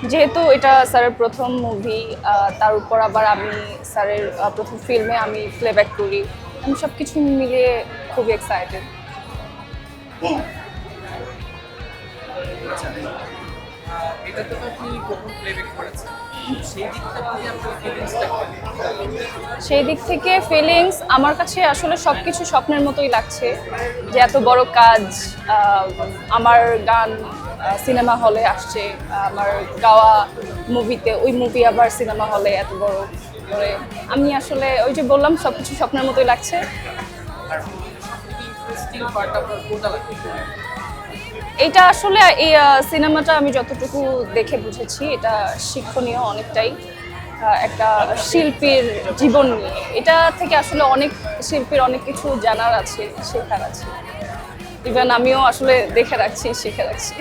যেহেতু এটা স্যারের প্রথম মুভি, তার উপর আবার আমি স্যারের প্রথম ফিল্মে আমি প্লেব্যাক করি, আমি সব কিছু মিলিয়ে খুবই এক্সাইটেড। আচ্ছা, এটাতে তো আপনি প্রথম প্লেব্যাক করেছেন, সেই দিকটা যদি আপনার ফিলিংসটা সেই দিক থেকে ফিলিংস আমার কাছে আসলে সব কিছু স্বপ্নের মতোই লাগছে, যে এত বড় কাজ, আমার গান সিনেমা হলে আসছে, আমার গাওয়া মুভিতে, ওই মুভি আবার সিনেমা হলে এত বড় করে, আমি আসলে ওই যে বললাম সব কিছু স্বপ্নের মতোই লাগছে। আর সবথেকে ইন্টারেস্টিং পার্ট আপনার কোনটা লাগে? এটা আসলে এই সিনেমাটা আমি যতটুকু দেখে বুঝেছি, এটা শিক্ষণীয় অনেকটাই, একটা শিল্পীর জীবন নিয়ে, এটা থেকে আসলে অনেক শিল্পীর অনেক কিছু জানার আছে, শেখার আছে। ইভেন আমিও আসলে দেখে রাখছি, শিখে রাখছি।